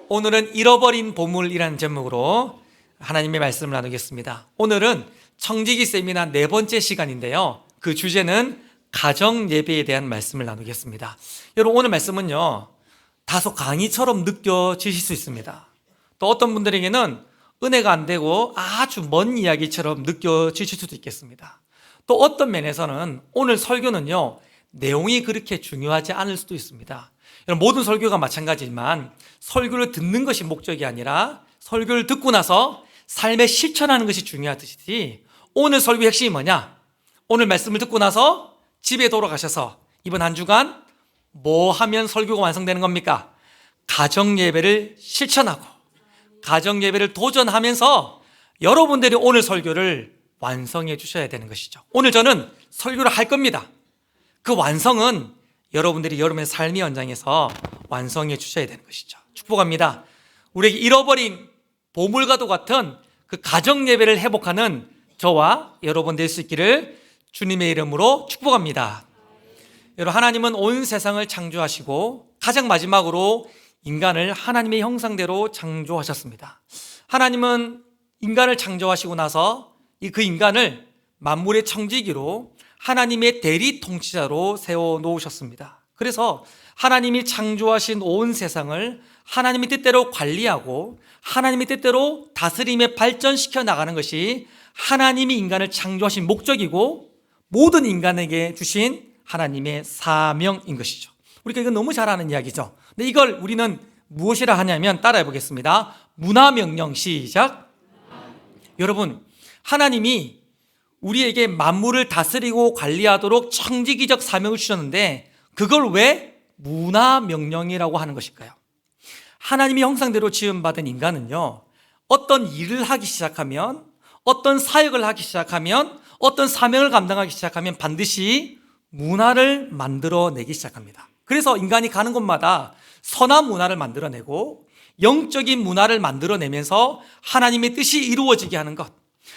오늘은 잃어버린 보물이라는 제목으로 하나님의 말씀을 나누겠습니다. 오늘은 청지기 세미나 4번째 시간인데요. 그 주제는 가정 예배에 대한 말씀을 나누겠습니다. 여러분, 오늘 말씀은요, 다소 강의처럼 느껴지실 수 있습니다. 또 어떤 분들에게는 은혜가 안 되고 아주 먼 이야기처럼 느껴지실 수도 있겠습니다. 또 어떤 면에서는 오늘 설교는요, 내용이 그렇게 중요하지 않을 수도 있습니다. 모든 설교가 마찬가지지만 설교를 듣는 것이 목적이 아니라 설교를 듣고 나서 삶에 실천하는 것이 중요하듯이 오늘 설교의 핵심이 뭐냐? 오늘 말씀을 듣고 나서 집에 돌아가셔서 이번 한 주간 뭐 하면 설교가 완성되는 겁니까? 가정 예배를 실천하고 가정 예배를 도전하면서 여러분들이 오늘 설교를 완성해 주셔야 되는 것이죠. 오늘 저는 설교를 할 겁니다. 그 완성은 여러분들이 여러분의 삶의 현장에서 완성해 주셔야 되는 것이죠. 축복합니다. 우리에게 잃어버린 보물과도 같은 그 가정 예배를 회복하는 저와 여러분 될 수 있기를 주님의 이름으로 축복합니다. 여러분, 하나님은 온 세상을 창조하시고 가장 마지막으로 인간을 하나님의 형상대로 창조하셨습니다. 하나님은 인간을 창조하시고 나서 그 인간을 만물의 청지기로 하나님의 대리 통치자로 세워 놓으셨습니다. 그래서 하나님이 창조하신 온 세상을 하나님의 뜻대로 관리하고 하나님의 뜻대로 다스림에 발전시켜 나가는 것이 하나님이 인간을 창조하신 목적이고 모든 인간에게 주신 하나님의 사명인 것이죠. 우리가 이건 너무 잘 아는 이야기죠. 근데 이걸 우리는 무엇이라 하냐면 따라해 보겠습니다. 문화명령 시작. 여러분, 하나님이 우리에게 만물을 다스리고 관리하도록 청지기적 사명을 주셨는데 그걸 왜 문화명령이라고 하는 것일까요? 하나님의 형상대로 지음받은 인간은요, 어떤 일을 하기 시작하면, 어떤 사역을 하기 시작하면, 어떤 사명을 감당하기 시작하면 반드시 문화를 만들어내기 시작합니다. 그래서 인간이 가는 곳마다 선한 문화를 만들어내고 영적인 문화를 만들어내면서 하나님의 뜻이 이루어지게 하는 것,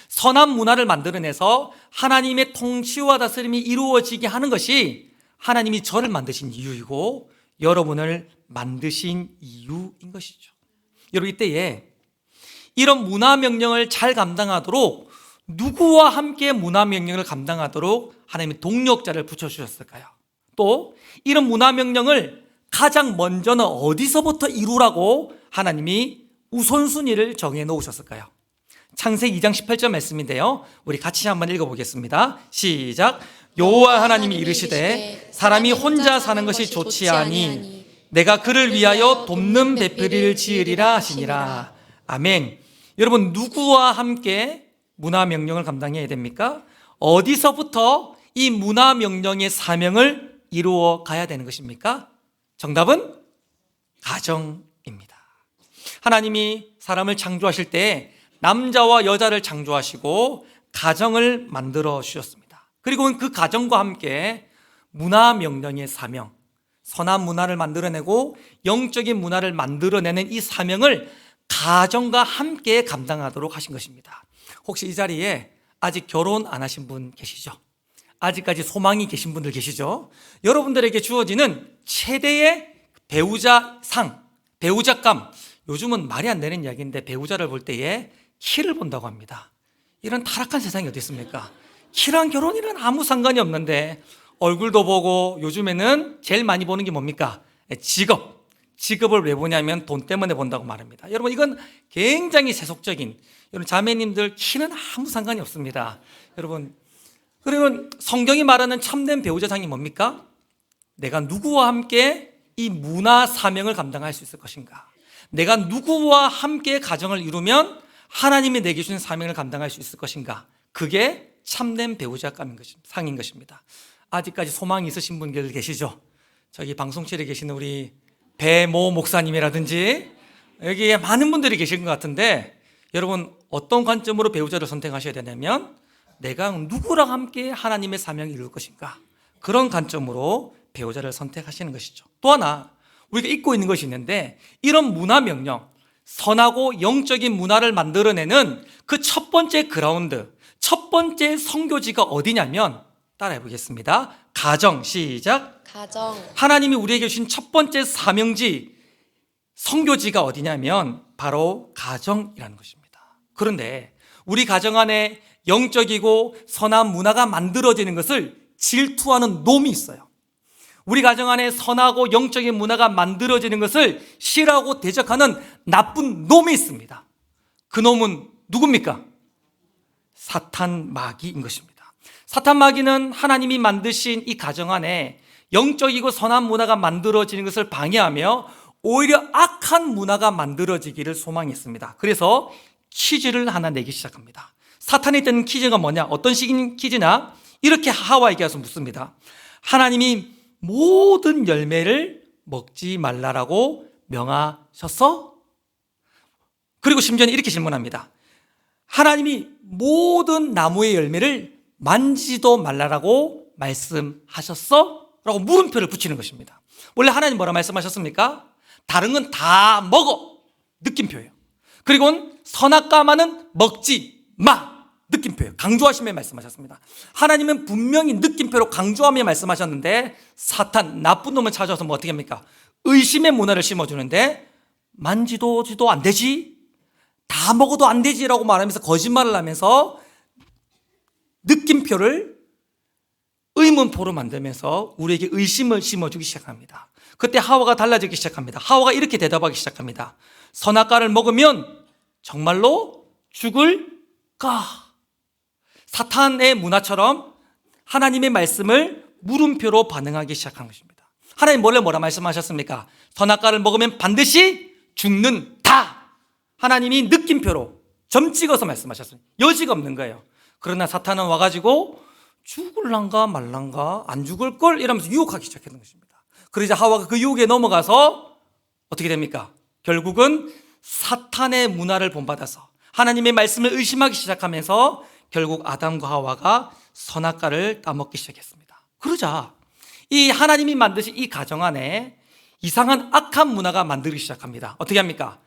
선한 문화를 만들어내서 하나님의 통치와 다스림이 이루어지게 하는 것이 하나님이 저를 만드신 이유이고 여러분을 만드신 이유인 것이죠. 여러분, 이때에 이런 문화명령을 잘 감당하도록 누구와 함께 문화명령을 감당하도록 하나님이 동력자를 붙여주셨을까요? 또 이런 문화명령을 가장 먼저는 어디서부터 이루라고 하나님이 우선순위를 정해 놓으셨을까요? 창세기 2장 18절 말씀인데요, 우리 같이 한번 읽어보겠습니다. 시작. 여호와 하나님이 이르시되 사람이 혼자 사는 것이 좋지 아니 내가 그를 위하여 돕는 배필을 지으리라 하시니라. 아멘. 여러분, 누구와 함께 문화명령을 감당해야 됩니까? 어디서부터 이 문화명령의 사명을 이루어 가야 되는 것입니까? 정답은 가정입니다. 하나님이 사람을 창조하실 때 남자와 여자를 창조하시고 가정을 만들어 주셨습니다. 그리고 그 가정과 함께 문화명령의 사명, 선한 문화를 만들어내고 영적인 문화를 만들어내는 이 사명을 가정과 함께 감당하도록 하신 것입니다. 혹시 이 자리에 아직 결혼 안 하신 분 계시죠? 아직까지 소망이 계신 분들 계시죠? 여러분들에게 주어지는 최대의 배우자상, 배우자감, 요즘은 말이 안 되는 이야기인데 배우자를 볼 때에 키를 본다고 합니다. 이런 타락한 세상이 어디 있습니까? 키랑 결혼이랑 아무 상관이 없는데 얼굴도 보고 요즘에는 제일 많이 보는 게 뭡니까? 직업을 왜 보냐면 돈 때문에 본다고 말합니다. 여러분, 이건 굉장히 세속적인, 여러분 자매님들 키는 아무 상관이 없습니다. 여러분, 그러면 성경이 말하는 참된 배우자상이 뭡니까? 내가 누구와 함께 이 문화 사명을 감당할 수 있을 것인가? 내가 누구와 함께 가정을 이루면 하나님이 내게 주신 사명을 감당할 수 있을 것인가? 그게 참된 배우자감인 것입니다. 상인 것입니다. 아직까지 소망이 있으신 분들 계시죠? 저기 방송실에 계시는 우리 배모 목사님이라든지 여기에 많은 분들이 계신 것 같은데, 여러분 어떤 관점으로 배우자를 선택하셔야 되냐면 내가 누구랑 함께 하나님의 사명을 이룰 것인가? 그런 관점으로 배우자를 선택하시는 것이죠. 또 하나 우리가 잊고 있는 것이 있는데, 이런 문화명령, 선하고 영적인 문화를 만들어내는 그 첫 번째 그라운드, 첫 번째 선교지가 어디냐면 따라해 보겠습니다. 가정. 시작. 가정. 하나님이 우리에게 주신 첫 번째 사명지, 선교지가 어디냐면 바로 가정이라는 것입니다. 그런데 우리 가정 안에 영적이고 선한 문화가 만들어지는 것을 질투하는 놈이 있어요. 우리 가정 안에 선하고 영적인 문화가 만들어지는 것을 싫어하고 대적하는 나쁜 놈이 있습니다. 그 놈은 누굽니까? 사탄 마귀인 것입니다. 사탄 마귀는 하나님이 만드신 이 가정 안에 영적이고 선한 문화가 만들어지는 것을 방해하며 오히려 악한 문화가 만들어지기를 소망했습니다. 그래서 퀴즈를 하나 내기 시작합니다. 사탄이 뜬 퀴즈가 뭐냐? 어떤 식인 퀴즈냐? 이렇게 하와에게 와서 묻습니다. 하나님이 모든 열매를 먹지 말라라고 명하셨어? 그리고 심지어는 이렇게 질문합니다. 하나님이 모든 나무의 열매를 만지지도 말라라고 말씀하셨어? 라고 물음표를 붙이는 것입니다. 원래 하나님 뭐라 말씀하셨습니까? 다른 건 다 먹어. 느낌표예요. 그리고 선악과만은 먹지 마. 느낌표예요. 강조하시며 말씀하셨습니다. 하나님은 분명히 느낌표로 강조하며 말씀하셨는데 사탄, 나쁜 놈을 찾아와서 뭐 어떻게 합니까? 의심의 문화를 심어주는데 만지도 안 되지? 다 먹어도 안 되지라고 말하면서 거짓말을 하면서 느낌표를 의문표로 만들면서 우리에게 의심을 심어주기 시작합니다. 그때 하와가 달라지기 시작합니다. 하와가 이렇게 대답하기 시작합니다. 선악과를 먹으면 정말로 죽을까? 사탄의 문화처럼 하나님의 말씀을 물음표로 반응하기 시작한 것입니다. 하나님 원래 뭐라 말씀하셨습니까? 선악과를 먹으면 반드시 죽는다. 하나님이 느낌표로 점 찍어서 말씀하셨어요. 여지가 없는 거예요. 그러나 사탄은 와가지고 죽을란가 말란가 안 죽을걸 이러면서 유혹하기 시작했던 것입니다. 그러자 하와가 그 유혹에 넘어가서 어떻게 됩니까? 결국은 사탄의 문화를 본받아서 하나님의 말씀을 의심하기 시작하면서 결국 아담과 하와가 선악과를 따먹기 시작했습니다. 그러자 이 하나님이 만드신 이 가정 안에 이상한 악한 문화가 만들기 시작합니다. 어떻게 합니까?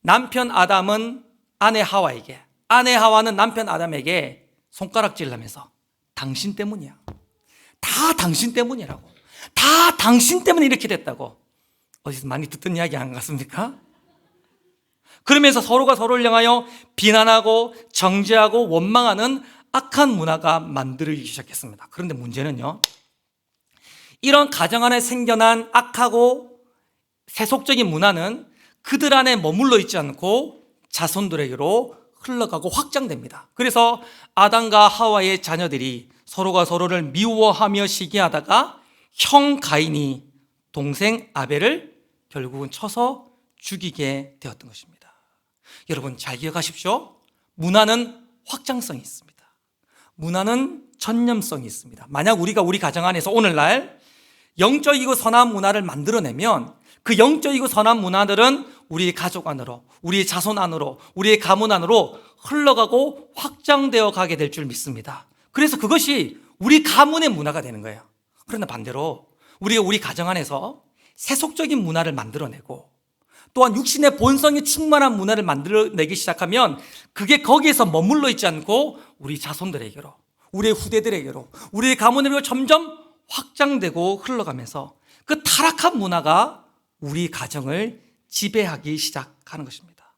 남편 아담은 아내 하와에게, 아내 하와는 남편 아담에게 손가락질을 하면서 당신 때문이야. 다 당신 때문이라고. 다 당신 때문에 이렇게 됐다고. 어디서 많이 듣던 이야기 안 같습니까? 그러면서 서로가 서로를 향하여 비난하고 정죄하고 원망하는 악한 문화가 만들어지기 시작했습니다. 그런데 문제는요, 이런 가정 안에 생겨난 악하고 세속적인 문화는 그들 안에 머물러 있지 않고 자손들에게로 흘러가고 확장됩니다. 그래서 아담과 하와의 자녀들이 서로가 서로를 미워하며 시기하다가 형 가인이 동생 아벨을 결국은 쳐서 죽이게 되었던 것입니다. 여러분 잘 기억하십시오. 문화는 확장성이 있습니다. 문화는 전념성이 있습니다. 만약 우리가 우리 가정 안에서 오늘날 영적이고 선한 문화를 만들어내면 그 영적이고 선한 문화들은 우리의 가족 안으로, 우리의 자손 안으로, 우리의 가문 안으로 흘러가고 확장되어 가게 될 줄 믿습니다. 그래서 그것이 우리 가문의 문화가 되는 거예요. 그러나 반대로 우리가 우리 가정 안에서 세속적인 문화를 만들어내고 또한 육신의 본성에 충만한 문화를 만들어내기 시작하면 그게 거기에서 머물러 있지 않고 우리 자손들에게로, 우리의 후대들에게로, 우리의 가문으로 점점 확장되고 흘러가면서 그 타락한 문화가 우리 가정을 지배하기 시작하는 것입니다.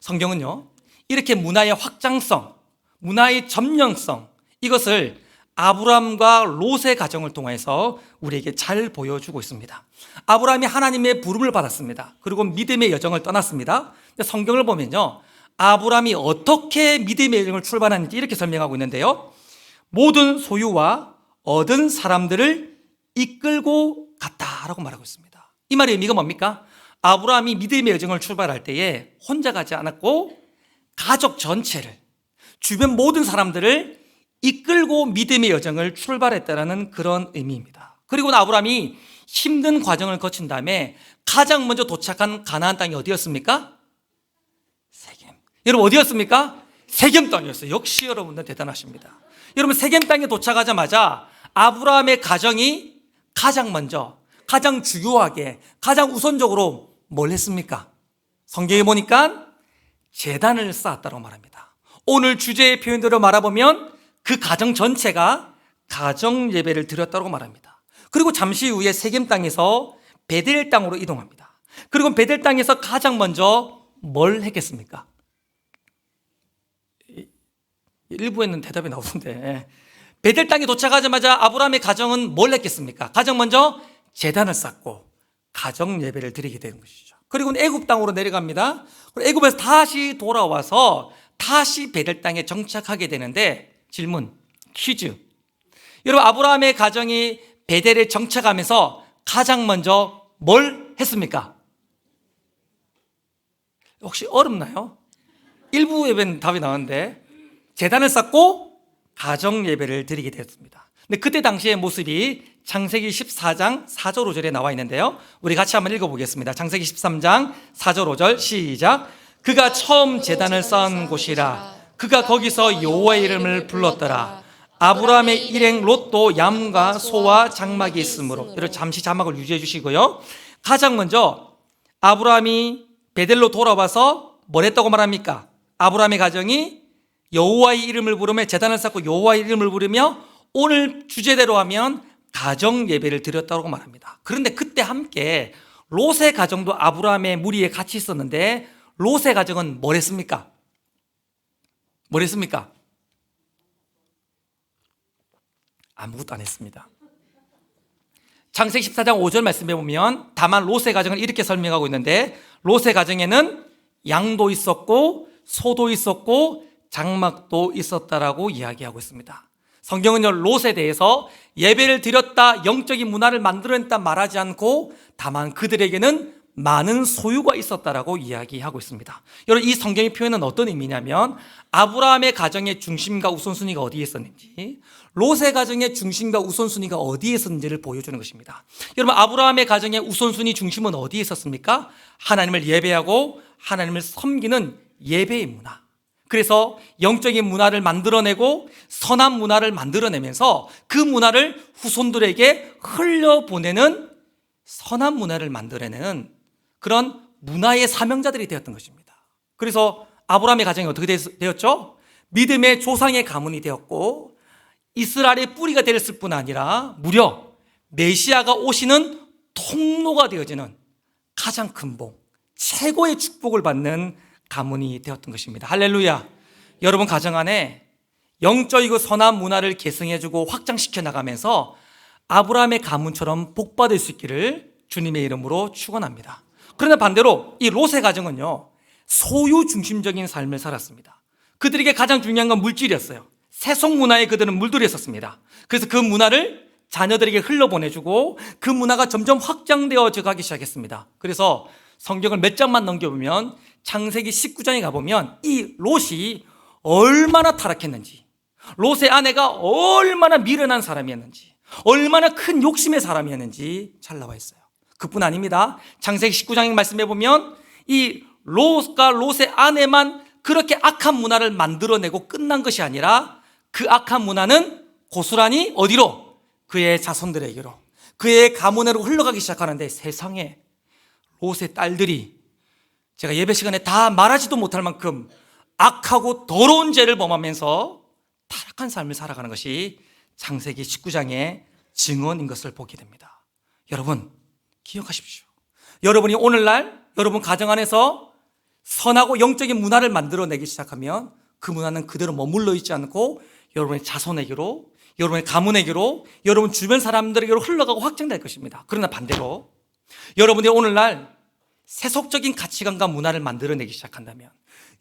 성경은요, 이렇게 문화의 확장성, 문화의 점령성, 이것을 아브람과 롯의 가정을 통해서 우리에게 잘 보여주고 있습니다. 아브람이 하나님의 부름을 받았습니다. 그리고 믿음의 여정을 떠났습니다. 근데 성경을 보면요, 아브람이 어떻게 믿음의 여정을 출발하는지 이렇게 설명하고 있는데요, 모든 소유와 얻은 사람들을 이끌고 갔다라고 말하고 있습니다. 이 말의 의미가 뭡니까? 아브람이 믿음의 여정을 출발할 때에 혼자 가지 않았고 가족 전체를, 주변 모든 사람들을 이끌고 믿음의 여정을 출발했다는 그런 의미입니다. 그리고 아브람이 힘든 과정을 거친 다음에 가장 먼저 도착한 가나안 땅이 어디였습니까? 세겜. 여러분 어디였습니까? 세겜 땅이었어요. 역시 여러분들 대단하십니다. 여러분 세겜 땅에 도착하자마자 아브라함의 가정이 가장 먼저, 가장 중요하게, 가장 우선적으로 뭘 했습니까? 성경에 보니까 제단을 쌓았다고 말합니다. 오늘 주제의 표현대로 말해보면 그 가정 전체가 가정 예배를 드렸다고 말합니다. 그리고 잠시 후에 세겜 땅에서 베델 땅으로 이동합니다. 그리고 베델 땅에서 가장 먼저 뭘 했겠습니까? 일부에는 대답이 나오는데, 베델 땅에 도착하자마자 아브라함의 가정은 뭘 했겠습니까? 가장 먼저 제단을 쌓고 가정 예배를 드리게 되는 것이죠. 그리고 애굽 땅으로 내려갑니다. 애굽에서 다시 돌아와서 다시 베델 땅에 정착하게 되는데, 질문, 퀴즈. 여러분, 아브라함의 가정이 베델에 정착하면서 가장 먼저 뭘 했습니까? 혹시 어렵나요? 일부 예배는 답이 나왔는데, 제단을 쌓고 가정 예배를 드리게 되었습니다. 근데 그때 당시의 모습이 창세기 14장 4절 5절에 나와 있는데요, 우리 같이 한번 읽어보겠습니다. 창세기 13장 4절 5절 시작. 그가 처음 제단을 쌓은 곳이라. 그가 거기서 여호와의 이름을 불렀더라. 아브라함의 일행 롯도 양과 소와 장막이 있으므로. 여러분 잠시 자막을 유지해 주시고요. 가장 먼저 아브라함이 베델로 돌아와서 뭘 했다고 말합니까? 아브라함의 가정이 여호와의 이름을 부르며 제단을 쌓고 여호와의 이름을 부르며 오늘 주제대로 하면 가정 예배를 드렸다고 말합니다. 그런데 그때 함께 롯의 가정도 아브라함의 무리에 같이 있었는데, 롯의 가정은 뭘 했습니까? 뭘 했습니까? 아무것도 안 했습니다. 창세기 14장 5절 말씀해 보면 다만 롯의 가정을 이렇게 설명하고 있는데, 롯의 가정에는 양도 있었고 소도 있었고 장막도 있었다라고 이야기하고 있습니다. 성경은요, 롯에 대해서 예배를 드렸다, 영적인 문화를 만들어냈다 말하지 않고 다만 그들에게는 많은 소유가 있었다라고 이야기하고 있습니다. 여러분, 이 성경의 표현은 어떤 의미냐면, 아브라함의 가정의 중심과 우선순위가 어디에 있었는지, 롯의 가정의 중심과 우선순위가 어디에 있었는지를 보여주는 것입니다. 여러분, 아브라함의 가정의 우선순위 중심은 어디에 있었습니까? 하나님을 예배하고 하나님을 섬기는 예배의 문화. 그래서 영적인 문화를 만들어내고 선한 문화를 만들어내면서 그 문화를 후손들에게 흘려보내는 선한 문화를 만들어내는 그런 문화의 사명자들이 되었던 것입니다. 그래서 아브라함의 가정이 어떻게 되었죠? 믿음의 조상의 가문이 되었고, 이스라엘의 뿌리가 되었을 뿐 아니라 무려 메시아가 오시는 통로가 되어지는 가장 큰 복, 최고의 축복을 받는 가문이 되었던 것입니다. 할렐루야. 여러분 가정 안에 영적이고 선한 문화를 계승해주고 확장시켜 나가면서 아브라함의 가문처럼 복받을 수 있기를 주님의 이름으로 축원합니다. 그러나 반대로 이 롯의 가정은요, 소유 중심적인 삶을 살았습니다. 그들에게 가장 중요한 건 물질이었어요. 세속 문화에 그들은 물들였었습니다. 그래서 그 문화를 자녀들에게 흘려보내주고 그 문화가 점점 확장되어져 가기 시작했습니다. 그래서 성경을 몇 장만 넘겨보면 창세기 19장에 가보면 이 롯이 얼마나 타락했는지, 롯의 아내가 얼마나 미련한 사람이었는지, 얼마나 큰 욕심의 사람이었는지 잘 나와 있어요. 그뿐 아닙니다. 창세기 19장에 말씀해 보면 이 롯과 롯의 아내만 그렇게 악한 문화를 만들어내고 끝난 것이 아니라, 그 악한 문화는 고스란히 어디로? 그의 자손들에게로, 그의 가문으로 흘러가기 시작하는데, 세상에 롯의 딸들이 제가 예배 시간에 다 말하지도 못할 만큼 악하고 더러운 죄를 범하면서 타락한 삶을 살아가는 것이 창세기 19장의 증언인 것을 보게 됩니다. 여러분 기억하십시오. 여러분이 오늘날 여러분 가정 안에서 선하고 영적인 문화를 만들어내기 시작하면 그 문화는 그대로 머물러 있지 않고 여러분의 자손에게로, 여러분의 가문에게로, 여러분 주변 사람들에게로 흘러가고 확장될 것입니다. 그러나 반대로 여러분이 오늘날 세속적인 가치관과 문화를 만들어내기 시작한다면,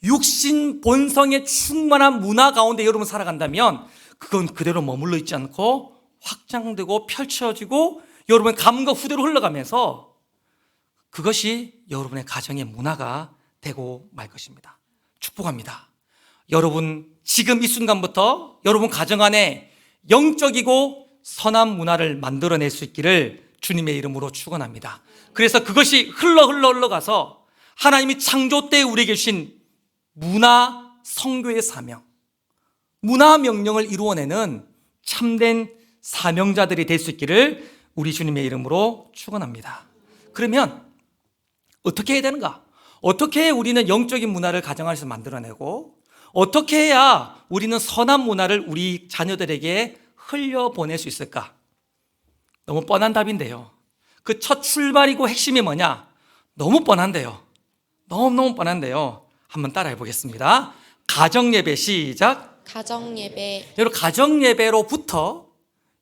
육신 본성에 충만한 문화 가운데 여러분 살아간다면, 그건 그대로 머물러 있지 않고 확장되고 펼쳐지고 여러분의 가문과 후대로 흘러가면서 그것이 여러분의 가정의 문화가 되고 말 것입니다. 축복합니다. 여러분 지금 이 순간부터 여러분 가정 안에 영적이고 선한 문화를 만들어낼 수 있기를 주님의 이름으로 축원합니다. 그래서 그것이 흘러가서 하나님이 창조 때 우리에게 주신 문화 선교의 사명, 문화 명령을 이루어내는 참된 사명자들이 될 수 있기를 우리 주님의 이름으로 축원합니다. 그러면 어떻게 해야 되는가? 어떻게 해야 우리는 영적인 문화를 가정 안에서 만들어내고, 어떻게 해야 우리는 선한 문화를 우리 자녀들에게 흘려보낼 수 있을까? 너무 뻔한 답인데요, 그 첫 출발이고 핵심이 뭐냐? 너무 뻔한데요. 너무너무 뻔한데요. 한번 따라해 보겠습니다. 가정예배 시작. 가정예배. 여러분, 가정예배로부터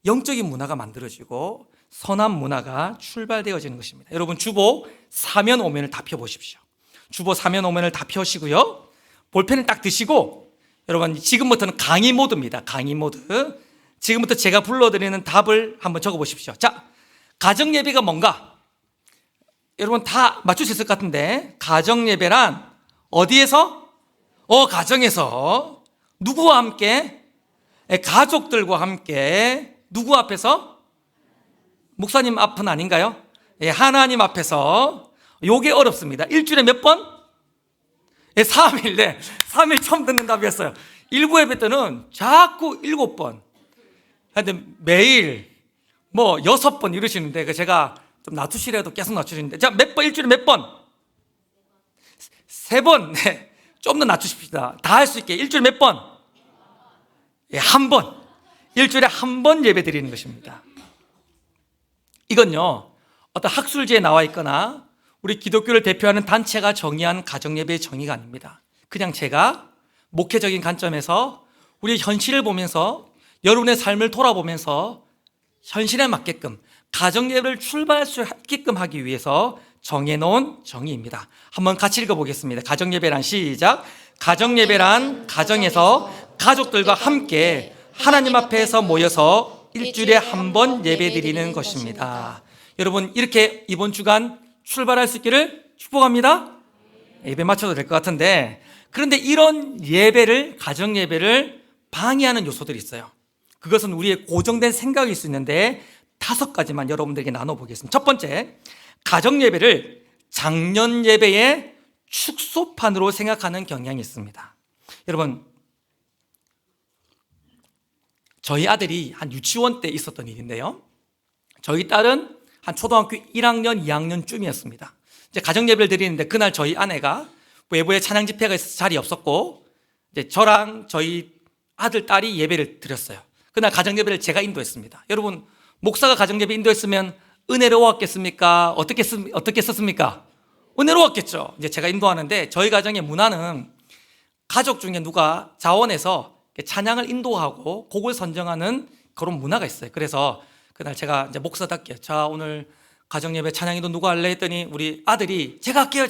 영적인 문화가 만들어지고 선한 문화가 출발되어지는 것입니다. 여러분, 주보 4면 5면을 다 펴보십시오. 주보 4면 5면을 다 펴시고요. 볼펜을 딱 드시고, 여러분, 지금부터는 강의 모드입니다. 강의 모드. 지금부터 제가 불러드리는 답을 한번 적어보십시오. 자, 가정예배가 뭔가? 여러분 다 맞출 수 있을 것 같은데, 가정예배란 어디에서? 가정에서. 누구와 함께? 가족들과 함께. 누구 앞에서? 목사님 앞은 아닌가요? 하나님 앞에서. 요게 어렵습니다. 일주일에 몇 번? 3일. 네, 3일 처음 듣는 답이었어요. 일부 예배 때는 자꾸 7번. 근데 매일 6번 이러시는데, 제가 좀 낮추시라도 계속 낮추시는데, 자, 몇 번? 일주일에 몇 번? 3번. 네, 좀 더 낮추십시다. 다 할 수 있게. 일주일에 몇 번? 한 번. 일주일에 한 번 예배 드리는 것입니다. 이건요, 어떤 학술지에 나와 있거나 우리 기독교를 대표하는 단체가 정의한 가정예배의 정의가 아닙니다. 그냥 제가 목회적인 관점에서 우리의 현실을 보면서, 여러분의 삶을 돌아보면서 현실에 맞게끔 가정예배를 출발할 수 있게끔 하기 위해서 정해놓은 정의입니다. 한번 같이 읽어보겠습니다. 가정예배란 시작. 가정예배란 가정에서 가족들과 함께 하나님 앞에서 모여서 일주일에 한 번 예배드리는 것입니다. 여러분, 이렇게 이번 주간 출발할 수 있기를 축복합니다. 예배 맞춰도 될 것 같은데, 그런데 이런 예배를, 가정예배를 방해하는 요소들이 있어요. 그것은 우리의 고정된 생각일 수 있는데 5가지만 여러분들에게 나눠보겠습니다. 첫 번째, 가정예배를 장년예배의 축소판으로 생각하는 경향이 있습니다. 여러분, 저희 아들이 한 유치원 때 있었던 일인데요, 저희 딸은 한 초등학교 1학년, 2학년쯤이었습니다. 이제 가정예배를 드리는데, 그날 저희 아내가 외부에 찬양 집회가 있어서 자리 없었고, 이제 저랑 저희 아들, 딸이 예배를 드렸어요. 그날 가정예배를 제가 인도했습니다. 여러분, 목사가 가정예배 인도했으면 은혜로웠겠습니까? 어떻게 썼습니까? 은혜로웠겠죠. 이제 제가 인도하는데, 저희 가정의 문화는 가족 중에 누가 자원해서 찬양을 인도하고 곡을 선정하는 그런 문화가 있어요. 그래서 그날 제가 이제 목사답게, 자, 오늘 가정예배 찬양인도 누가 할래 했더니 우리 아들이 제가 할게요.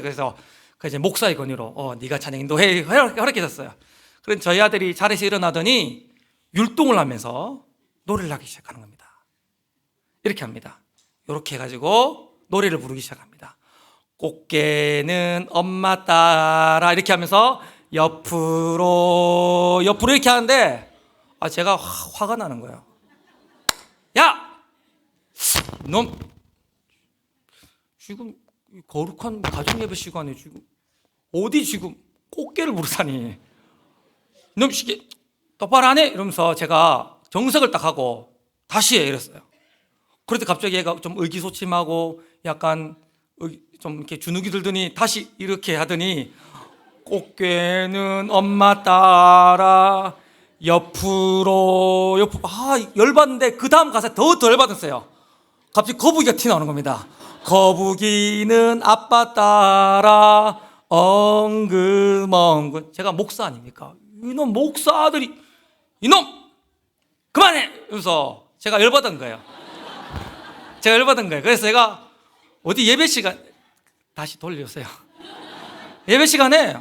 그래서 이제 목사의 권유로 네가 찬양 인도해 허락해줬어요. 그래서 저희 아들이 자리에서 일어나더니 율동을 하면서 노래를 하기 시작하는 겁니다. 이렇게 합니다. 이렇게 해가지고 노래를 부르기 시작합니다. 꽃게는 엄마 따라, 이렇게 하면서 옆으로 이렇게 하는데, 제가 화가 나는 거예요. 야! 넌 지금 거룩한 가정예배 시간에 지금 어디 지금 꽃게를 부르다니, 넌 시계 똑바로 안 해? 이러면서 제가 정색을 딱 하고 다시 해 이랬어요. 그런데 갑자기 얘가 좀 의기소침하고 약간 좀 이렇게 주눅이 들더니 다시 이렇게 하더니, 꽃게는 엄마 따라 옆으로. 열받는데 그 다음 가사에 더 열받았어요. 갑자기 거북이가 튀어나오는 겁니다. 거북이는 아빠 따라 엉금엉금. 제가 목사 아닙니까? 이놈 목사 아들이, 이놈 그만해! 이러면서 제가 열받은 거예요. 그래서 제가 어디 예배 시간 다시 돌려주세요. 예배 시간에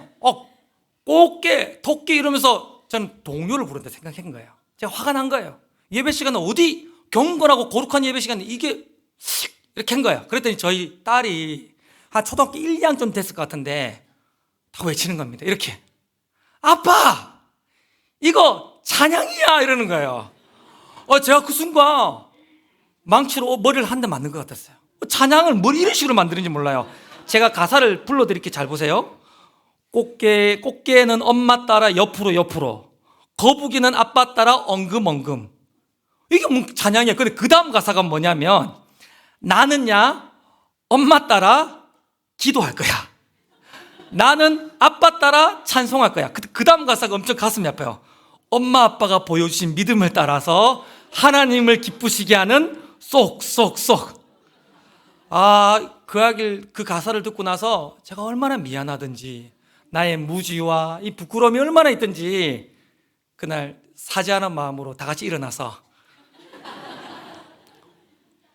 꽃게, 토끼 이러면서 저는 동요를 부른다 생각한 거예요. 제가 화가 난 거예요. 예배 시간은 어디 경건하고 거룩한 예배 시간에 이게 이렇게 한 거예요. 그랬더니 저희 딸이 한 초등학교 1, 2학년 됐을 것 같은데 다 외치는 겁니다. 이렇게, 아빠 이거 찬양이야, 이러는 거예요. 제가 그 순간 망치로 머리를 한 대 맞는 것 같았어요. 찬양을 뭘 이런 식으로 만드는지 몰라요. 제가 가사를 불러드릴게요. 잘 보세요. 꽃게는 엄마 따라 옆으로, 거북이는 아빠 따라 엉금엉금. 이게 뭐 찬양이야. 근데 그 다음 가사가 뭐냐면, 나는야 엄마 따라 기도할 거야. 나는 아빠 따라 찬송할 거야. 그 다음 가사가 엄청 가슴이 아파요. 엄마 아빠가 보여주신 믿음을 따라서 하나님을 기쁘시게 하는 쏙쏙쏙. 그 가사를 듣고 나서 제가 얼마나 미안하든지 나의 무지와 이 부끄러움이 얼마나 있든지 그날 사죄하는 마음으로 다 같이 일어나서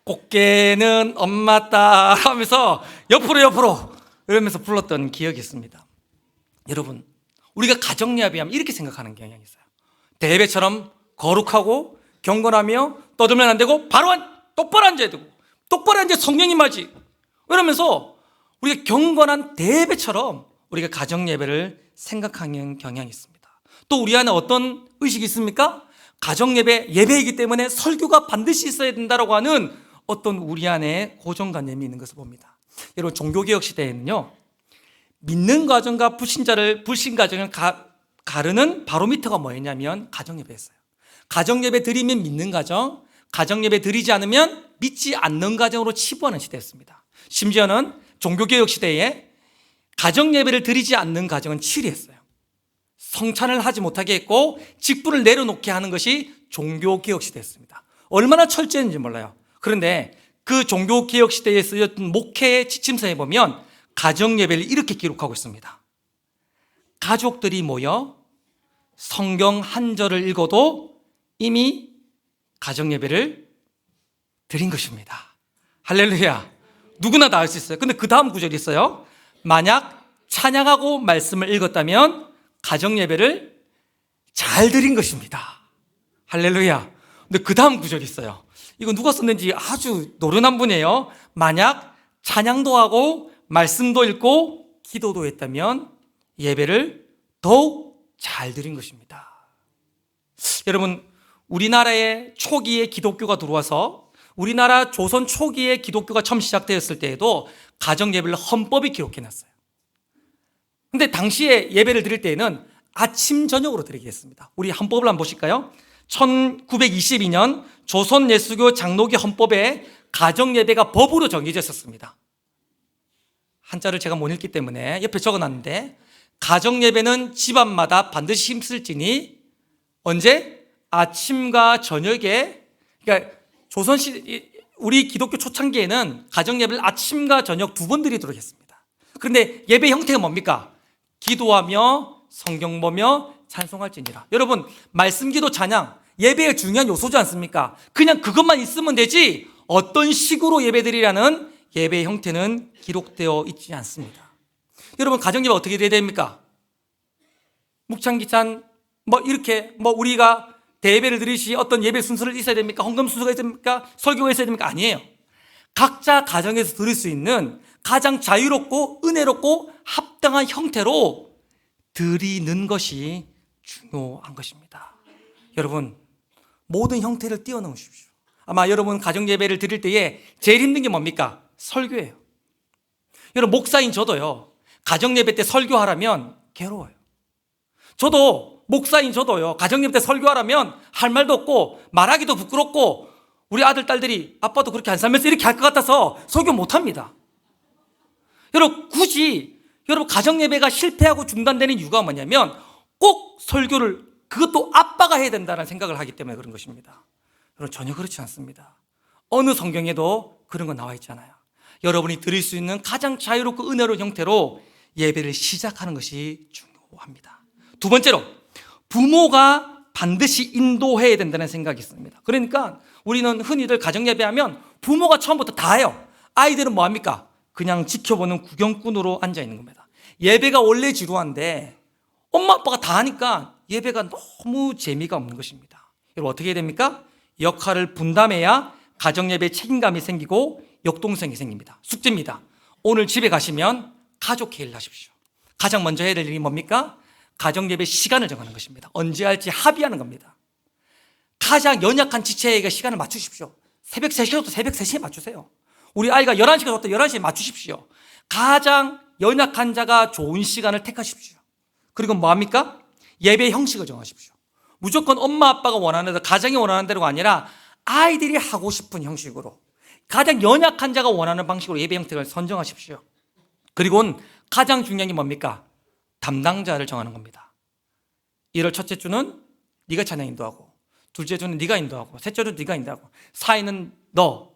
꽃게는 엄마 딸 하면서 옆으로 이러면서 불렀던 기억이 있습니다. 여러분, 우리가 가정예배하면 이렇게 생각하는 경향이 있어요. 대예배처럼 거룩하고 경건하며 떠들면 안 되고 똑바로 앉아야 되고 똑바로 앉아 성령님 맞이 이러면서 우리가 경건한 대예배처럼 우리가 가정예배를 생각하는 경향이 있습니다. 또 우리 안에 어떤 의식이 있습니까? 가정예배, 예배이기 때문에 설교가 반드시 있어야 된다고 하는 어떤 우리 안에 고정관념이 있는 것을 봅니다. 여러분, 종교개혁 시대에는요, 믿는 가정과 불신 가정을 가르는 바로미터가 뭐였냐면 가정예배였어요. 가정예배 드리면 믿는 가정, 가정예배 드리지 않으면 믿지 않는 가정으로 치부하는 시대였습니다. 심지어는 종교개혁 시대에 가정예배를 드리지 않는 가정은 치리했어요. 성찬을 하지 못하게 했고 직분을 내려놓게 하는 것이 종교개혁 시대였습니다. 얼마나 철저했는지 몰라요. 그런데 그 종교개혁 시대에 쓰였던 목회의 지침서에 보면 가정예배를 이렇게 기록하고 있습니다. 가족들이 모여 성경 한 절을 읽어도 이미 가정예배를 드린 것입니다. 할렐루야. 누구나 다 할 수 있어요. 근데 그 다음 구절이 있어요. 만약 찬양하고 말씀을 읽었다면 가정예배를 잘 드린 것입니다. 할렐루야. 근데 그 다음 구절이 있어요. 이거 누가 썼는지 아주 노련한 분이에요. 만약 찬양도 하고 말씀도 읽고 기도도 했다면 예배를 더욱 잘 드린 것입니다. 여러분, 우리나라의 초기에 기독교가 들어와서 우리나라 조선 초기에 기독교가 처음 시작되었을 때에도 가정예배를 헌법이 기록해놨어요. 근데 당시에 예배를 드릴 때에는 아침 저녁으로 드리게 했습니다. 우리 헌법을 한번 보실까요? 1922년 조선 예수교 장로교 헌법에 가정예배가 법으로 정해져 있었습니다. 한자를 제가 못 읽기 때문에 옆에 적어놨는데, 가정예배는 집안마다 반드시 힘쓸지니 언제? 아침과 저녁에. 그러니까 조선시 우리 기독교 초창기에는 가정예배를 아침과 저녁 두 번 드리도록 했습니다. 그런데 예배 형태가 뭡니까? 기도하며 성경 보며 찬송할지니라. 여러분, 말씀, 기도, 찬양 예배의 중요한 요소지 않습니까? 그냥 그것만 있으면 되지 어떤 식으로 예배드리라는 예배 형태는 기록되어 있지 않습니다. 여러분, 가정예배 어떻게 돼야 됩니까? 묵찬기찬 이렇게 우리가 대예배를 드리시 어떤 예배 순서를 있어야 됩니까? 헌금 순서가 있어야 됩니까? 설교가 있어야 됩니까? 아니에요. 각자 가정에서 드릴 수 있는 가장 자유롭고 은혜롭고 합당한 형태로 드리는 것이 중요한 것입니다. 여러분, 모든 형태를 뛰어넘으십시오. 아마 여러분 가정예배를 드릴 때에 제일 힘든 게 뭡니까? 설교예요. 여러분, 목사인 저도요, 가정예배 때 설교하라면 괴로워요. 목사인 저도요, 가정예배 때 설교하라면 할 말도 없고 말하기도 부끄럽고 우리 아들, 딸들이 아빠도 그렇게 안 살면서 이렇게 할 것 같아서 설교 못합니다. 여러분, 굳이 가정예배가 실패하고 중단되는 이유가 뭐냐면 꼭 설교를 그것도 아빠가 해야 된다는 생각을 하기 때문에 그런 것입니다. 여러분, 전혀 그렇지 않습니다. 어느 성경에도 그런 거 나와 있잖아요. 여러분이 드릴 수 있는 가장 자유롭고 은혜로운 형태로 예배를 시작하는 것이 중요합니다. 두 번째로, 부모가 반드시 인도해야 된다는 생각이 있습니다. 그러니까 우리는 흔히들 가정예배하면 부모가 처음부터 다 해요. 아이들은 뭐합니까? 그냥 지켜보는 구경꾼으로 앉아있는 겁니다. 예배가 원래 지루한데 엄마 아빠가 다 하니까 예배가 너무 재미가 없는 것입니다. 여러분, 어떻게 해야 됩니까? 역할을 분담해야 가정예배에 책임감이 생기고 역동성이 생깁니다. 숙제입니다. 오늘 집에 가시면 가족 회의를 하십시오. 가장 먼저 해야 될 일이 뭡니까? 가정예배 시간을 정하는 것입니다. 언제 할지 합의하는 겁니다. 가장 연약한 지체에게 시간을 맞추십시오. 새벽 3시에도 새벽 3시에 맞추세요. 우리 아이가 11시가 왔다 11시에 맞추십시오. 가장 연약한 자가 좋은 시간을 택하십시오. 그리고 뭐합니까? 예배 형식을 정하십시오. 무조건 엄마 아빠가 원하는 대로, 가정이 원하는 대로가 아니라 아이들이 하고 싶은 형식으로, 가장 연약한 자가 원하는 방식으로 예배 형태를 선정하십시오. 그리고 가장 중요한 게 뭡니까? 담당자를 정하는 겁니다. 1월 첫째 주는 네가 찬양 인도하고, 둘째 주는 네가 인도하고, 셋째 주는 네가 인도하고, 사이는 너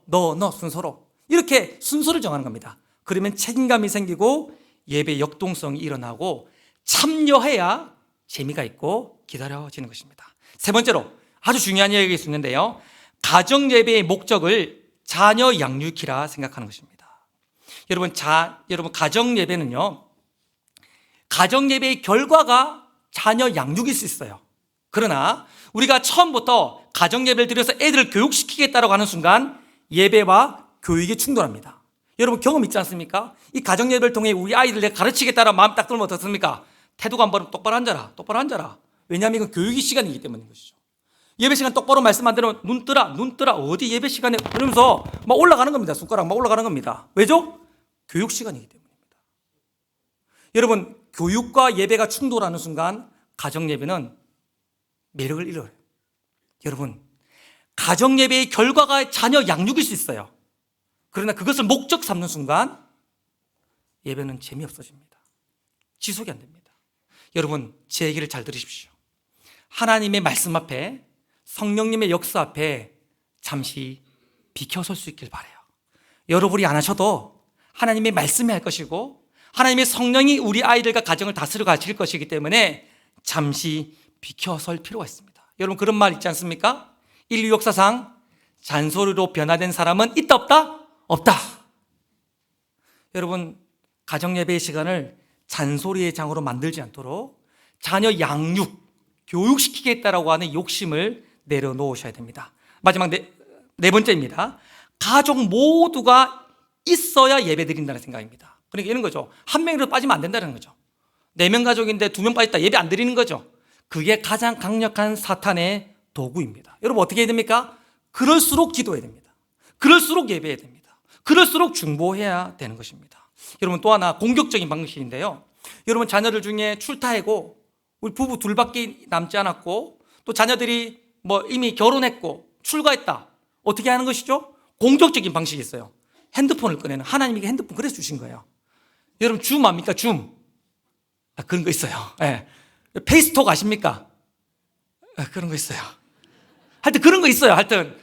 순서로, 이렇게 순서를 정하는 겁니다. 그러면 책임감이 생기고 예배 역동성이 일어나고 참여해야 재미가 있고 기다려지는 것입니다. 세 번째로 아주 중요한 이야기가 있는데요. 가정 예배의 목적을 자녀 양육이라 생각하는 것입니다. 여러분 가정 예배는요, 가정 예배의 결과가 자녀 양육일 수 있어요. 그러나 우리가 처음부터 가정 예배를 드려서 애들을 교육시키겠다라고 하는 순간 예배와 교육이 충돌합니다. 여러분 경험 있지 않습니까? 이 가정 예배를 통해 우리 아이들 내가 가르치겠다라는 마음 딱 들면 어떻습니까? 태도가 한번 똑바로 앉아라. 왜냐하면 이건 교육의 시간이기 때문인 것이죠. 예배 시간 똑바로 말씀 안 들으면 눈 뜨라 어디 예배 시간에 그러면서 막 올라가는 겁니다. 손가락 막 올라가는 겁니다. 왜죠? 교육 시간이기 때문입니다. 여러분 교육과 예배가 충돌하는 순간 가정 예배는 매력을 잃어요. 여러분 가정 예배의 결과가 자녀 양육일 수 있어요. 그러나 그것을 목적 삼는 순간 예배는 재미없어집니다. 지속이 안 됩니다. 여러분 제 얘기를 잘 들으십시오. 하나님의 말씀 앞에 성령님의 역사 앞에 잠시 비켜설 수 있길 바라요. 여러분이 안 하셔도 하나님의 말씀이 할 것이고 하나님의 성령이 우리 아이들과 가정을 다스려 가실 것이기 때문에 잠시 비켜설 필요가 있습니다. 여러분 그런 말 있지 않습니까? 인류 역사상 잔소리로 변화된 사람은 있다 없다? 없다. 여러분 가정 예배의 시간을 잔소리의 장으로 만들지 않도록 자녀 양육, 교육시키겠다라고 하는 욕심을 내려놓으셔야 됩니다. 마지막 네 번째입니다. 가족 모두가 있어야 예배 드린다는 생각입니다. 그러니까 이런 거죠. 한 명이라도 빠지면 안 된다는 거죠. 4명 가족인데 2명 빠졌다 예배 안 드리는 거죠. 그게 가장 강력한 사탄의 도구입니다. 여러분 어떻게 해야 됩니까? 그럴수록 기도해야 됩니다. 그럴수록 예배해야 됩니다. 그럴수록 중보해야 되는 것입니다. 여러분 또 하나 공격적인 방식인데요. 여러분 자녀들 중에 출타하고 우리 부부 둘밖에 남지 않았고 또 자녀들이 이미 결혼했고 출가했다. 어떻게 하는 것이죠? 공격적인 방식이 있어요. 핸드폰을 꺼내는, 하나님이 핸드폰 그래서 주신 거예요. 여러분 줌 압니까? 줌. 그런 거 있어요. 네. 페이스톡 아십니까? 그런 거 있어요. 하여튼 그런 거 있어요. 하여튼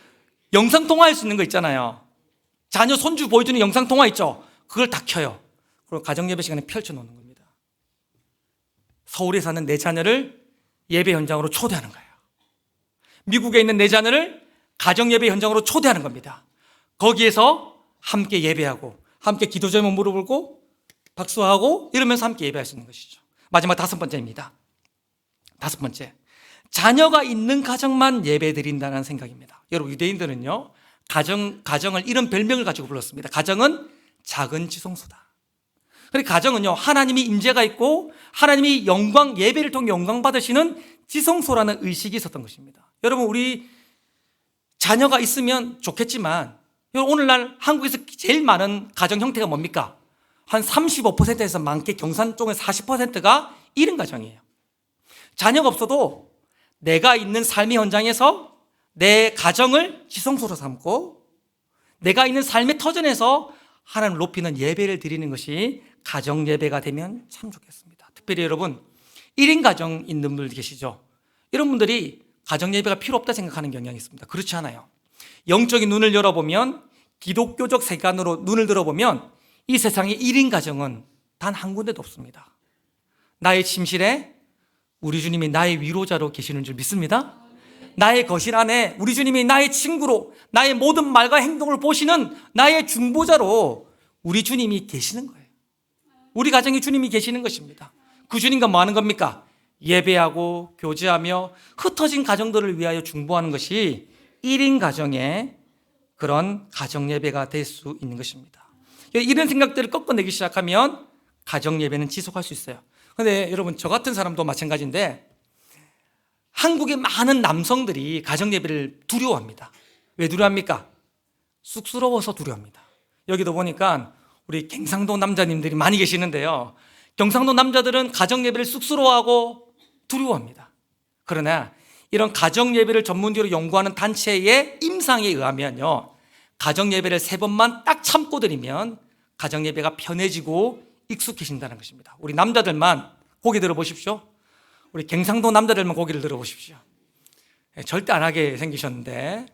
영상통화할 수 있는 거 있잖아요. 자녀 손주 보여주는 영상통화 있죠. 그걸 다 켜요. 그리고 가정예배 시간에 펼쳐놓는 겁니다. 서울에 사는 내 자녀를 예배 현장으로 초대하는 거예요. 미국에 있는 내 자녀를 가정예배 현장으로 초대하는 겁니다. 거기에서 함께 예배하고 함께 기도 제목 물어보고 박수하고 이러면서 함께 예배할 수 있는 것이죠. 마지막 5번째입니다. 5번째, 자녀가 있는 가정만 예배 드린다는 생각입니다. 여러분 유대인들은요 가정을 이런 별명을 가지고 불렀습니다. 가정은 작은 지성소다. 그리고 가정은요 하나님이 임재가 있고 하나님이 영광, 예배를 통해 영광 받으시는 지성소라는 의식이 있었던 것입니다. 여러분 우리 자녀가 있으면 좋겠지만 오늘날 한국에서 제일 많은 가정 형태가 뭡니까? 한 35%에서 많게 경산 쪽에 40%가 1인 가정이에요. 자녀가 없어도 내가 있는 삶의 현장에서 내 가정을 지성소로 삼고 내가 있는 삶의 터전에서 하나님을 높이는 예배를 드리는 것이 가정 예배가 되면 참 좋겠습니다. 특별히 여러분 1인 가정 있는 분들 계시죠? 이런 분들이 가정 예배가 필요 없다 생각하는 경향이 있습니다. 그렇지 않아요. 영적인 눈을 열어보면 기독교적 세계관으로 눈을 들어보면 이 세상에 1인 가정은 단 한 군데도 없습니다. 나의 침실에 우리 주님이 나의 위로자로 계시는 줄 믿습니다. 나의 거실 안에 우리 주님이 나의 친구로 나의 모든 말과 행동을 보시는 나의 중보자로 우리 주님이 계시는 거예요. 우리 가정에 주님이 계시는 것입니다. 그 주님과 뭐 하는 겁니까? 예배하고 교제하며 흩어진 가정들을 위하여 중보하는 것이 1인 가정의 그런 가정 예배가 될 수 있는 것입니다. 이런 생각들을 꺾어내기 시작하면 가정 예배는 지속할 수 있어요. 그런데 여러분 저 같은 사람도 마찬가지인데 한국의 많은 남성들이 가정 예배를 두려워합니다. 왜 두려워합니까? 쑥스러워서 두려워합니다. 여기도 보니까 우리 경상도 남자님들이 많이 계시는데요. 경상도 남자들은 가정 예배를 쑥스러워하고 두려워합니다. 그러나 이런 가정 예배를 전문적으로 연구하는 단체의 임상에 의하면요, 가정 예배를 3번만 딱 참고 드리면 가정 예배가 편해지고 익숙해진다는 것입니다. 우리 남자들만 고개 들어보십시오. 우리 경상도 남자들만 고개를 들어보십시오. 절대 안 하게 생기셨는데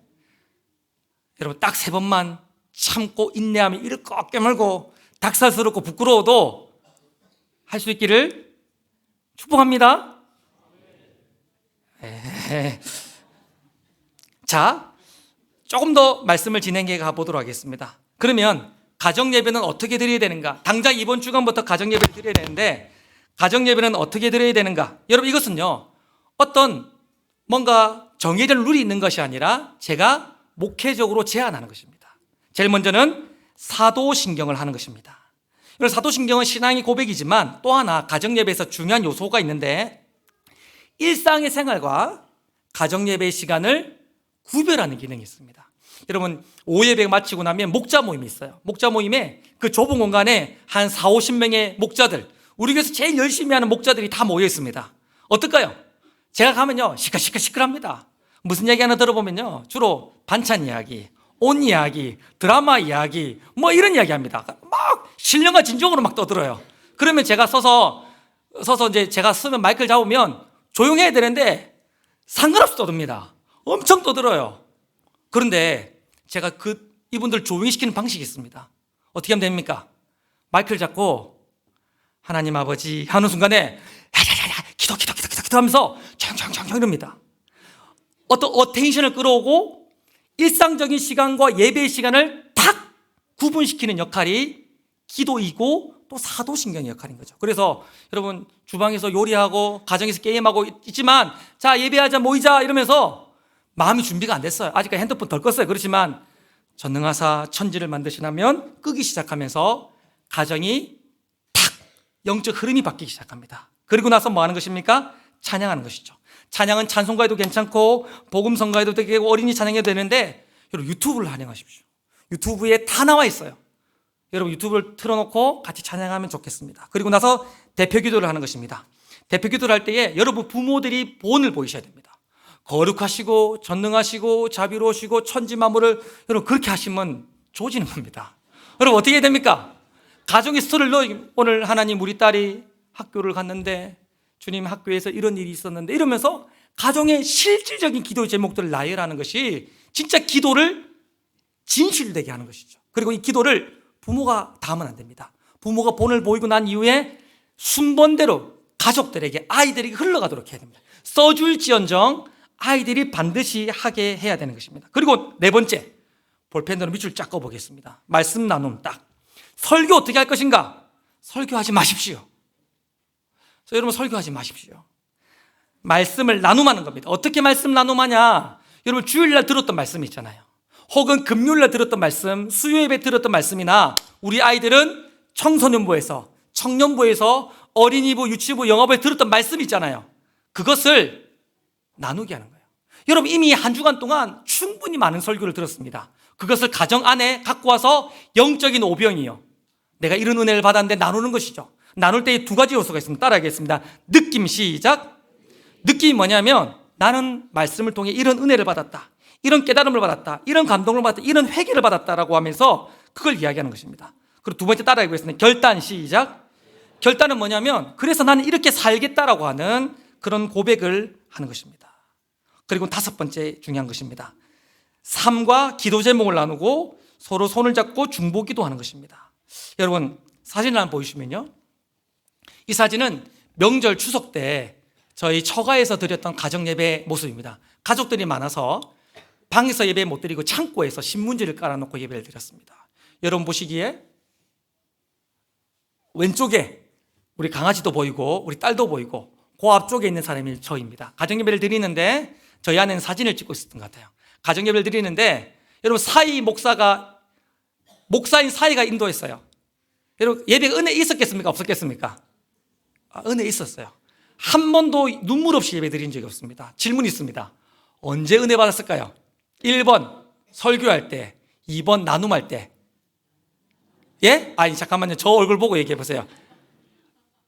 여러분 딱 3번만 참고 인내하며 이를 꺾게 물고 닭살스럽고 부끄러워도 할 수 있기를 축복합니다. 자, 조금 더 말씀을 진행해 가보도록 하겠습니다. 그러면 가정예배는 어떻게 드려야 되는가? 당장 이번 주간부터 가정예배를 드려야 되는데 가정예배는 어떻게 드려야 되는가? 여러분, 이것은요, 어떤 뭔가 정해진 룰이 있는 것이 아니라 제가 목회적으로 제안하는 것입니다. 제일 먼저는 사도신경을 하는 것입니다. 사도신경은 신앙의 고백이지만 또 하나 가정예배에서 중요한 요소가 있는데 일상의 생활과 가정예배의 시간을 구별하는 기능이 있습니다. 여러분, 오예배 마치고 나면 목자 모임이 있어요. 목자 모임에 그 좁은 공간에 한 40-50명의 목자들, 우리 교회에서 제일 열심히 하는 목자들이 다 모여 있습니다. 어떨까요? 제가 가면요, 시끌시끌합니다. 무슨 이야기 하나 들어보면요, 주로 반찬 이야기, 옷 이야기, 드라마 이야기, 뭐 이런 이야기 합니다. 막 신령과 진정으로 막 떠들어요. 그러면 제가 서서 이제 제가 쓰면 마이크를 잡으면 조용해야 되는데 상관없이 떠듭니다. 엄청 떠들어요. 그런데 제가 이분들 조용히 시키는 방식이 있습니다. 어떻게 하면 됩니까? 마이크를 잡고 하나님 아버지 하는 순간에 기도 하면서 청청청청 이럽니다. 어떤 어텐션을 끌어오고 일상적인 시간과 예배의 시간을 탁 구분시키는 역할이 기도이고 또 사도신경의 역할인 거죠. 그래서 여러분, 주방에서 요리하고 가정에서 게임하고 있지만 자, 예배하자, 모이자 이러면서 마음이 준비가 안 됐어요. 아직까지 핸드폰 덜 껐어요. 그렇지만 전능하사 천지를 만드시나면 끄기 시작하면서 가정이 탁 영적 흐름이 바뀌기 시작합니다. 그리고 나서 뭐 하는 것입니까? 찬양하는 것이죠. 찬양은 찬송가에도 괜찮고 복음성가에도 되고 어린이 찬양해도 되는데 여러분, 유튜브를 활용하십시오. 유튜브에 다 나와 있어요. 여러분, 유튜브를 틀어놓고 같이 찬양하면 좋겠습니다. 그리고 나서 대표기도를 하는 것입니다. 대표기도를 할 때에 여러분 부모들이 본을 보이셔야 됩니다. 거룩하시고 전능하시고 자비로우시고 천지만물을 여러분 그렇게 하시면 좋아지는 겁니다. 여러분, 어떻게 해야 됩니까? 가정의 스토리를 오늘 하나님 우리 딸이 학교를 갔는데 주님 학교에서 이런 일이 있었는데 이러면서 가정의 실질적인 기도의 제목들을 나열하는 것이 진짜 기도를 진실되게 하는 것이죠. 그리고 이 기도를 부모가 다 하면 안 됩니다. 부모가 본을 보이고 난 이후에 순번대로 가족들에게, 아이들에게 흘러가도록 해야 됩니다. 써줄지언정 아이들이 반드시 하게 해야 되는 것입니다. 그리고 네 번째, 볼펜으로 밑줄 쫙 꺼보겠습니다. 말씀 나눔 딱. 설교 어떻게 할 것인가? 설교하지 마십시오. 여러분, 설교하지 마십시오. 말씀을 나눔하는 겁니다. 어떻게 말씀 나눔하냐? 여러분, 주일날 들었던 말씀 있잖아요. 혹은 금요일날 들었던 말씀, 수요예배 들었던 말씀이나 우리 아이들은 청소년부에서, 청년부에서, 어린이부, 유치부, 영어부에 들었던 말씀 있잖아요. 그것을 나누게 하는 거예요. 여러분, 이미 한 주간 동안 충분히 많은 설교를 들었습니다. 그것을 가정 안에 갖고 와서 영적인 오병이요, 내가 이런 은혜를 받았는데 나누는 것이죠. 나눌 때 두 가지 요소가 있습니다. 따라하겠습니다. 느낌 시작. 느낌이 뭐냐면 나는 말씀을 통해 이런 은혜를 받았다, 이런 깨달음을 받았다, 이런 감동을 받았다, 이런 회개를 받았다라고 하면서 그걸 이야기하는 것입니다. 그리고 두 번째 따라하겠습니다. 결단 시작. 결단은 뭐냐면 그래서 나는 이렇게 살겠다라고 하는 그런 고백을 하는 것입니다. 그리고 다섯 번째 중요한 것입니다. 삶과 기도 제목을 나누고 서로 손을 잡고 중보기도 하는 것입니다. 여러분, 사진을 한번 보여주시면요, 이 사진은 명절 추석 때 저희 처가에서 드렸던 가정예배 모습입니다. 가족들이 많아서 방에서 예배 못 드리고 창고에서 신문지를 깔아놓고 예배를 드렸습니다. 여러분 보시기에 왼쪽에 우리 강아지도 보이고 우리 딸도 보이고 그 앞쪽에 있는 사람이 저입니다. 가정예배를 드리는데 저희 아내는 사진을 찍고 있었던 것 같아요. 가정예배를 드리는데 여러분, 목사인 사이가 인도했어요. 여러분, 예배가 은혜 있었겠습니까? 없었겠습니까? 은혜 있었어요. 한 번도 눈물 없이 예배 드린 적이 없습니다. 질문이 있습니다. 언제 은혜 받았을까요? 1번 설교할 때, 2번 나눔할 때. 예? 아니, 잠깐만요. 저 얼굴 보고 얘기해 보세요.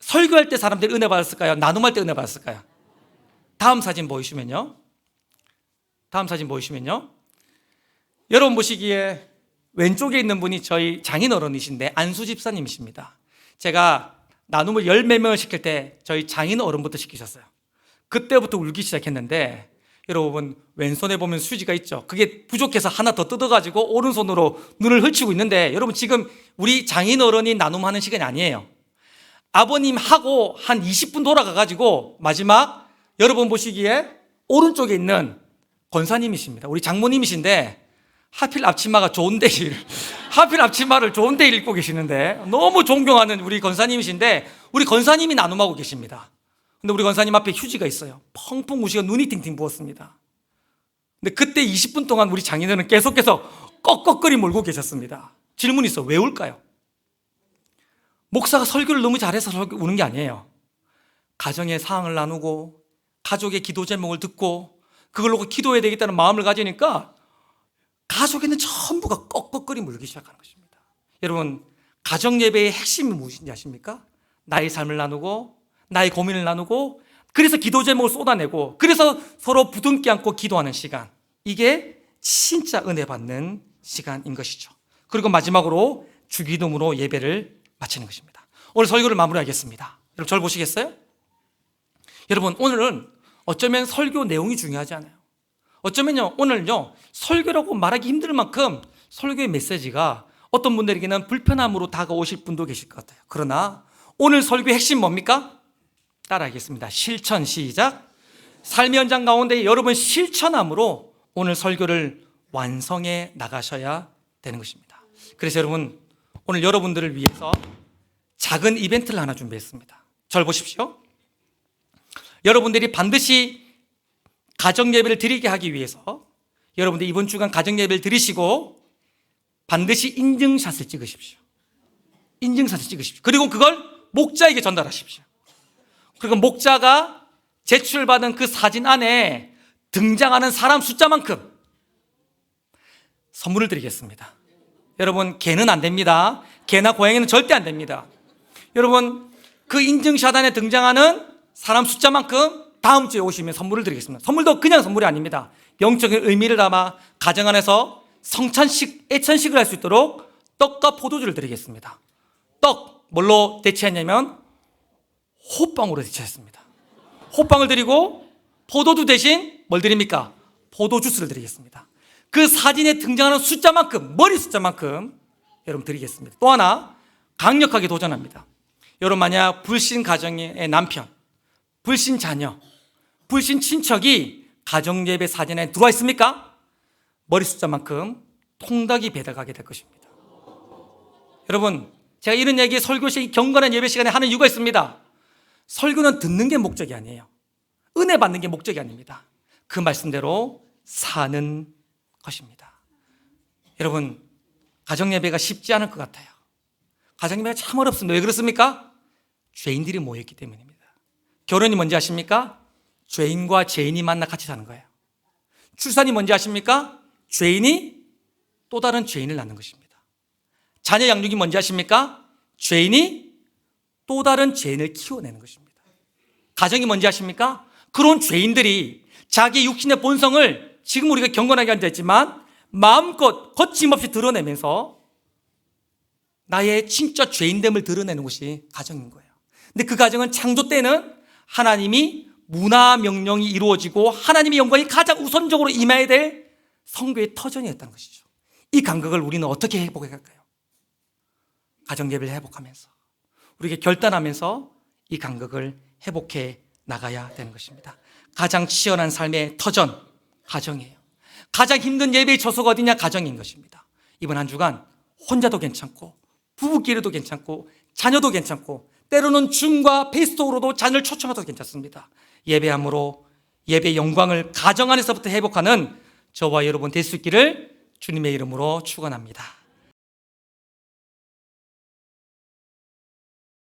설교할 때 사람들이 은혜 받았을까요? 나눔할 때 은혜 받았을까요? 다음 사진 보이시면요, 여러분 보시기에 왼쪽에 있는 분이 저희 장인어른이신데 안수 집사님이십니다. 제가 나눔을 10몇 명을 시킬 때 저희 장인어른부터 시키셨어요. 그때부터 울기 시작했는데 여러분 왼손에 보면 수지가 있죠. 그게 부족해서 하나 더 뜯어가지고 오른손으로 눈을 헐치고 있는데, 여러분 지금 우리 장인 어른이 나눔하는 시간이 아니에요. 아버님 하고 한 20분 돌아가가지고 마지막 여러분 보시기에 오른쪽에 있는 권사님이십니다. 우리 장모님이신데 하필 앞치마가 좋은데 하필 앞치마를 좋은데 입고 계시는데, 너무 존경하는 우리 권사님이신데 우리 권사님이 나눔하고 계십니다. 근데 우리 권사님 앞에 휴지가 있어요. 펑펑 우시가 눈이 팅팅 부었습니다. 근데 그때 20분 동안 우리 장인어른은 계속해서 꺽꺽거리 몰고 계셨습니다. 질문이 있어. 왜 울까요? 목사가 설교를 너무 잘해서 우는 게 아니에요. 가정의 사항을 나누고 가족의 기도 제목을 듣고 그걸 놓고 기도해야 되겠다는 마음을 가지니까 가족에는 전부가 꺽꺽거리 물기 시작하는 것입니다. 여러분, 가정 예배의 핵심이 무엇인지 아십니까? 나의 삶을 나누고 나의 고민을 나누고, 그래서 기도 제목을 쏟아내고, 그래서 서로 부둥켜 안고 기도하는 시간, 이게 진짜 은혜 받는 시간인 것이죠. 그리고 마지막으로 주기도문으로 예배를 마치는 것입니다. 오늘 설교를 마무리하겠습니다. 여러분 저를 보시겠어요? 여러분 오늘은 어쩌면 설교 내용이 중요하지 않아요. 어쩌면요 오늘요 설교라고 말하기 힘들 만큼 설교의 메시지가 어떤 분들에게는 불편함으로 다가오실 분도 계실 것 같아요. 그러나 오늘 설교의 핵심 뭡니까? 따라하겠습니다. 실천. 시작. 삶의 현장 가운데 여러분 실천함으로 오늘 설교를 완성해 나가셔야 되는 것입니다. 그래서 여러분 오늘 여러분들을 위해서 작은 이벤트를 하나 준비했습니다. 절 보십시오. 여러분들이 반드시 가정 예배를 드리게 하기 위해서 여러분들 이번 주간 가정 예배를 드리시고 반드시 인증샷을 찍으십시오. 인증샷을 찍으십시오. 그리고 그걸 목자에게 전달하십시오. 그리고 목자가 제출받은 그 사진 안에 등장하는 사람 숫자만큼 선물을 드리겠습니다. 여러분 개는 안 됩니다. 개나 고양이는 절대 안 됩니다. 여러분 그 인증샷 안에 등장하는 사람 숫자만큼 다음 주에 오시면 선물을 드리겠습니다. 선물도 그냥 선물이 아닙니다. 영적인 의미를 담아 가정 안에서 성찬식, 애찬식을 할 수 있도록 떡과 포도주를 드리겠습니다. 떡 뭘로 대체했냐면 호빵으로 대체했습니다. 호빵을 드리고 포도주 대신 뭘 드립니까? 포도 주스를 드리겠습니다. 그 사진에 등장하는 숫자만큼, 머리 숫자만큼 여러분 드리겠습니다. 또 하나 강력하게 도전합니다. 여러분 만약 불신 가정의 남편, 불신 자녀, 불신 친척이 가정 예배 사진에 들어와 있습니까? 머리 숫자만큼 통닭이 배달가게 될 것입니다. 여러분 제가 이런 얘기 설교시 경건한 예배 시간에 하는 이유가 있습니다. 설교는 듣는 게 목적이 아니에요. 은혜 받는 게 목적이 아닙니다. 그 말씀대로 사는 것입니다. 여러분 가정 예배가 쉽지 않을 것 같아요. 가정 예배가 참 어렵습니다. 왜 그렇습니까? 죄인들이 모여있기 때문입니다. 결혼이 뭔지 아십니까? 죄인과 죄인이 만나 같이 사는 거예요. 출산이 뭔지 아십니까? 죄인이 또 다른 죄인을 낳는 것입니다. 자녀 양육이 뭔지 아십니까? 죄인이 또 다른 죄인을 키워내는 것입니다. 가정이 뭔지 아십니까? 그런 죄인들이 자기 육신의 본성을 지금 우리가 경건하게 앉아있지만 마음껏 거침없이 드러내면서 나의 진짜 죄인됨을 드러내는 것이 가정인 거예요. 근데 그 가정은 창조 때는 하나님이 문화 명령이 이루어지고 하나님의 영광이 가장 우선적으로 임해야 될 성교의 터전이었다는 것이죠. 이 감각을 우리는 어떻게 회복해 갈까요? 가정 예배를 회복하면서 우리에게 결단하면서 이 감각을 회복해 나가야 되는 것입니다. 가장 치열한 삶의 터전 가정이에요. 가장 힘든 예배의 처소가 어디냐? 가정인 것입니다. 이번 한 주간 혼자도 괜찮고 부부끼리도 괜찮고 자녀도 괜찮고 때로는 줌과 페이스톡으로도 자녀를 초청해도 괜찮습니다. 예배함으로 예배의 영광을 가정 안에서부터 회복하는 저와 여러분 될 수 있기를 주님의 이름으로 축원합니다.